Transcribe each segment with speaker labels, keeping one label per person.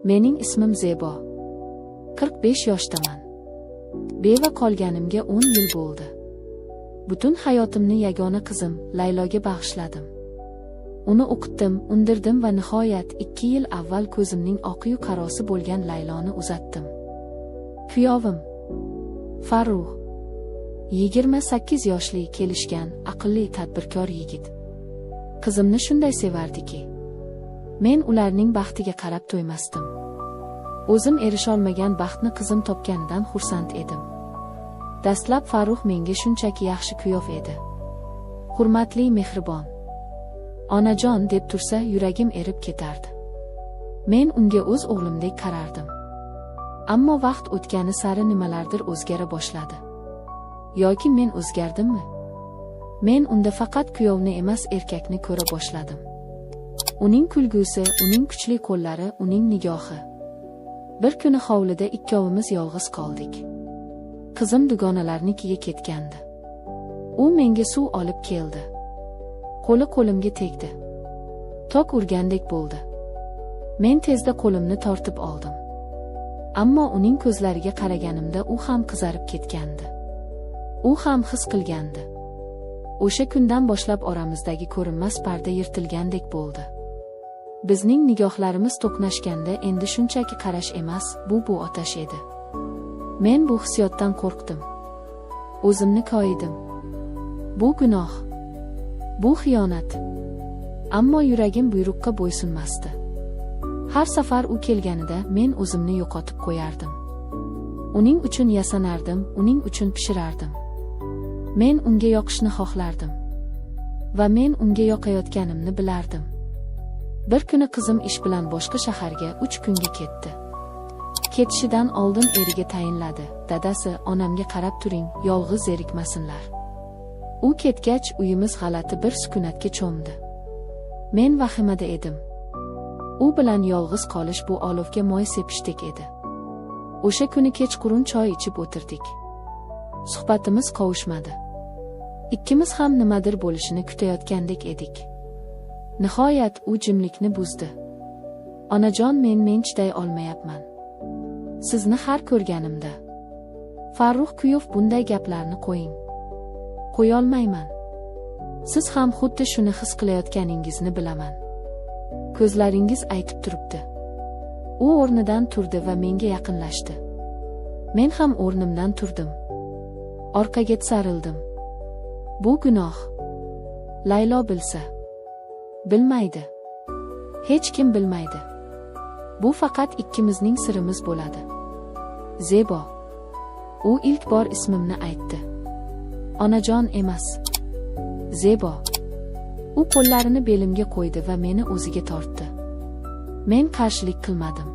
Speaker 1: Mening ismim Zebo. 45 yoshdaman. Beva qolganimga 10 yil bo'ldi. Butun hayotimni yagona qizim Layloga bag'ishladim. Uni o'qitdim, undirdim va nihoyat 2 yil avval ko'zimning oqiyu qarosi bo'lgan Layloni uzatdim. Kuyovim Farruh 28 yoshli, kelishgan, aqlli, tadbirkor yigit. Qizimni shunday sevardiki, men ularning baxtiga qarab to'ymasdim. O'zim erisholmagan baxtni qizim topganidan xursand edim. Dastlab Farruh menga shunchaki yaxshi kuyov edi. Hurmatli, mehribon, onajon deb tursa yuragim erib ketardi. Men unga o'z o'g'limdek qarardim. Ammo vaqt o'tgani sari nimalardir o'zgara boshladi. Yoki men o'zgardimmi? Men unda faqat kuyovni emas, erkakni ko'ra boshladim. Uning kulgusi, uning kuchli qo'llari, uning nigohi. Bir kuni hovlida ikkovimiz yolg'iz qoldik. Qizim dugonalarnikiga ketgandi. U menga suv olib keldi. Qo'li qo'limga tegdi. Tok urgandek bo'ldi. Men tezda qo'limni tortib oldim. Ammo uning ko'zlariga qaraganimda u ham qizarib ketgandi. U ham his qilgandi. O'sha kundan boshlab oramizdagi ko'rinmas parda yirtilgandek bo'ldi. Bizning nigohlarimiz to'qnashganda endi shunchaki qarash emas, bu otash edi. Men bu hissiyotdan qo'rqdim. O'zimni koyidim. Bu gunoh. Bu xiyonat. Ammo yuragim buyruqqa bo'ysunmasdi. Har safar u kelganida men o'zimni yo'qotib qo'yardim. Uning uchun yasanardim, uning uchun pishirardim. Men unga yoqishni xohlardim. Va men unga yoqayotganimni bilardim. Bir kuni qizim ish bilan boshqa shaharga 3 kunga ketdi. Ketishidan oldin eriga tayinladi. Dadasi, onamga qarab turing, yolg'iz zerikmasinlar. U ketgach, uyimiz g'alati bir sukunatga cho'mdi. Men vahimada edim. U bilan yolg'iz qolish bu olovga moy sepishdek edi. O'sha kuni kechqurun choy ichib o'tirdik. Suhbatimiz qovushmadi. Ikkimiz ham nimadir bo'lishini kutayotgandek edik. Nihoyat u jimlikni buzdi. Onajon, men chiday olmayapman. Sizni har ko'rganimda. Farruh kuyov, bunday gaplarni qo'ying. Qo'yolmayman. Siz ham xuddi shuni his qilayotganingizni bilaman. Ko'zlaringiz aytib turibdi. U o'rnidan turdi va menga yaqinlashdi. Men ham o'rnimdan turdim. Orqaga sarildim. Bu gunoh. Laylo bilsa. Bilmaydi. Hech kim bilmaydi. Bu faqat ikkimizning sirimiz bo'ladi. Zebo. U ilk bor ismimni aytdi. Onajon emas. Zebo. U qo'llarini belimga qo'ydi va meni o'ziga tortdi. Men qarshilik qilmadim.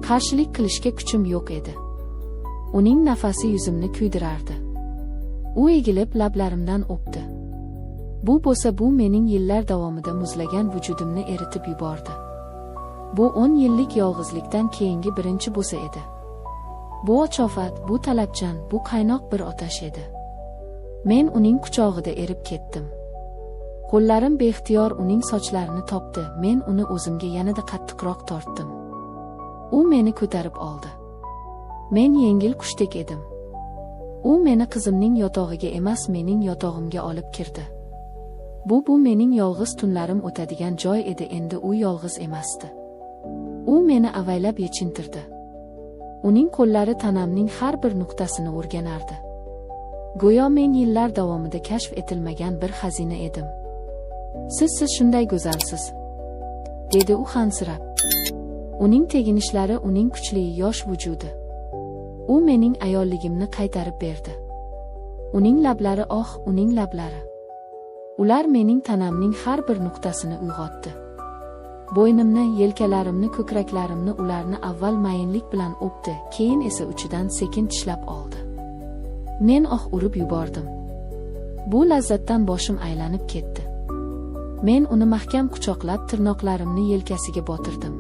Speaker 1: Qarshilik qilishga kuchim yo'q edi. Uning nafasi yuzimni kuydirardi. U egilib lablarimdan o'pdi. Bu bo'lsa, bu mening yillar davomida muzlagan vujudimni eritib yubordi. Bu 10 yillik yolg'izlikdan keyingi birinchi bo'sa edi. Bu ochofat, bu talabchan, bu qaynoq bir otash edi. Men uning quchog'ida erib ketdim. Qo'llarim beixtiyor uning sochlarini topdi. Men uni o'zimga yanada qattiqroq tortdim. U meni ko'tarib oldi. Men yengil qushdek edim. U meni qizimning yotog'iga emas, mening yotog'imga olib kirdi. Bu mening yolg'iz tunlarim o'tadigan joy edi. Endi u yolg'iz emasdi. U meni avaylab yechintirdi. Uning qo'llari tanamning har bir nuqtasini o'rganardi. Go'yo men yillar davomida kashf etilmagan bir xazina edim. Siz shunday go'zalsiz, dedi u hansirab. Uning teginishlari, uning kuchli yosh vujudi. U mening ayolligimni qaytarib berdi. Uning lablari, uning lablari. Ular mening tanamning har bir nuqtasini uyg'otdi. Bo'ynimni, yelkalarimni, ko'kraklarimni ularni avval mayinlik bilan o'pdi, keyin esa uchidan sekin tishlab oldi. Men urib yubordim. Bu lazzatdan boshim aylanib ketdi. Men uni mahkam quchoqlab, tirnoqlarimni yelkasiga botirdim.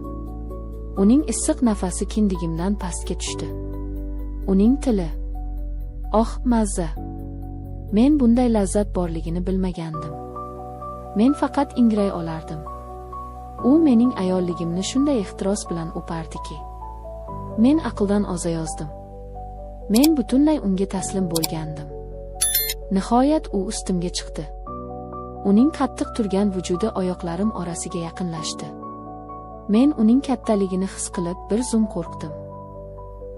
Speaker 1: Uning issiq nafasi kindigimdan pastga tushdi. Uning tili. Mazza. Men bunday lazzat borligini bilmagandim. Men faqat ingray olardim. U mening ayolligimni shunday ehtiros bilan o'pardiki, men aqldan ozayozdim. Men butunlay unga taslim bo'lgandim. Nihoyat u ustimga chiqdi. Uning qattiq turgan vujudi oyoqlarim orasiga yaqinlashdi. Men uning kattaligini his qilib bir zum qo'rqdim.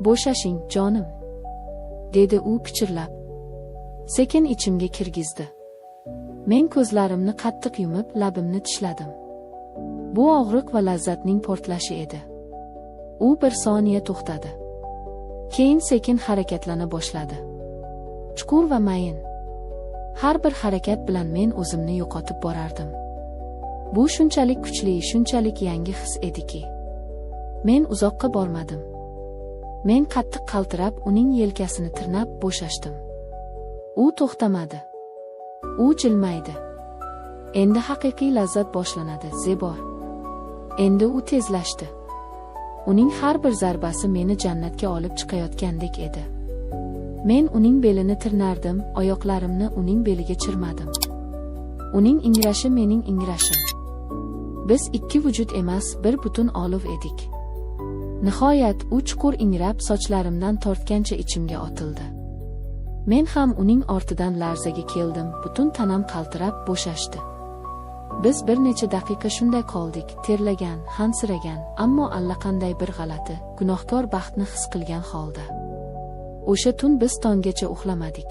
Speaker 1: "Bo'shashing, jonim", dedi u pichirlab. Sekin ichimga kirgizdi. Men ko'zlarimni qattiq yumib, labimni tishladim. Bu og'riq va lazzatning portlashi edi. U bir soniya to'xtadi. Keyin sekin harakatlana boshladi. Chuqur va mayin. Har bir harakat bilan men o'zimni yo'qotib borardim. Bu shunchalik kuchli, shunchalik yangi his ediki, men uzoqqa bormadim. Men qattiq qaltirab, uning yelkasini tirnab bo'shashdim. U to'xtamadi. U jilmaydi. Endi haqiqiy lazzat boshlanadi, Zebo. Endi u tezlashdi. Uning har bir zarbasi meni jannatga olib chiqayotgandek edi. Men uning belini tirnardim, oyoqlarimni uning beliga chirmadim. Uning ingrashi mening ingrashim. Biz ikki vujud emas, bir butun olov edik. Nihoyat u chuqur ingrab, sochlarimdan tortgancha ichimga otildi. Men ham uning ortidan larzaga keldim, butun tanam qaltirab bo'shashdi. Biz bir necha daqiqa shunday qoldik, terlagan, hansiragan, ammo allaqanday bir g'alati, gunohkor baxtni his qilgan holda. O'sha tun biz tonggacha uxlamadik.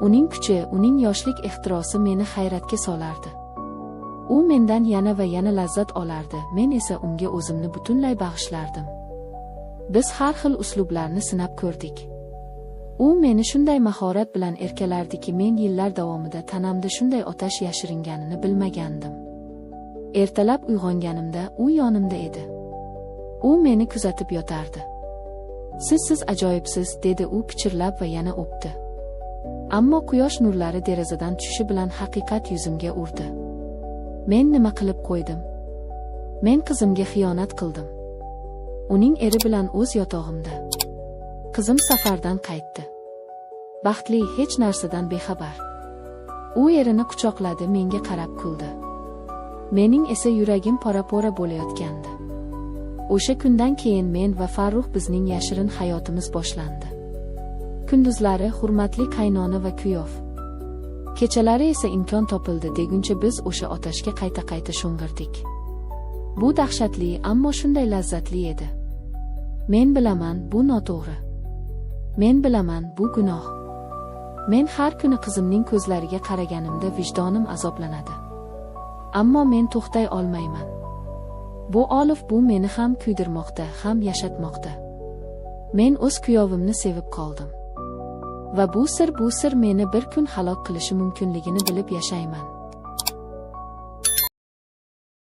Speaker 1: Uning kuchi, uning yoshlik ehtirosi meni hayratga solardi. U mendan yana va yana lazzat olardi, men esa unga o'zimni butunlay bag'ishlardim. Biz har xil uslublarni sinab ko'rdik. U meni shunday mahorat bilan erkalardiki, men yillar davomida tanamda shunday otash yashiringanini bilmagandim. Ertalab uyg'onganimda u yonimda edi. U meni kuzatib yotardi. "Siz ajoyibsiz", dedi u pichirlab va yana o'pdi. Ammo quyosh nurlari derazadan tushishi bilan haqiqat yuzimga urdi. Men nima qilib qo'ydim? Men qizimga xiyonat qildim. Uning eri bilan o'z yotog'imda. Qizim safardan qaytdi. Baxtli, hech narsadan bexabar. U erini quchoqladi, menga qarab kuldi. Mening esa yuragim pora-pora bo'layotgandi. O'sha kundan keyin men va Farruh bizning yashirin hayotimiz boshlandi. Kunduzlari hurmatli qaynona va kuyov. Kechalari esa imkon topildi deguncha biz o'sha otashga qayta-qayta sho'ng'irdik. Bu dahshatli, ammo shunday lazzatli edi. Men bilaman, bu noto'g'ri. Men bilaman, bu gunoh. Men har kuni qizimning ko'zlariga qaraganimda vijdonim azoblanadi. Ammo men to'xtay olmayman. Bu olov bu meni ham kuydirmoqda, ham yashatmoqda. Men o'z kuyovimni sevib qoldim. Va bu sir meni bir kun halok qilishi mumkinligini bilib yashayman.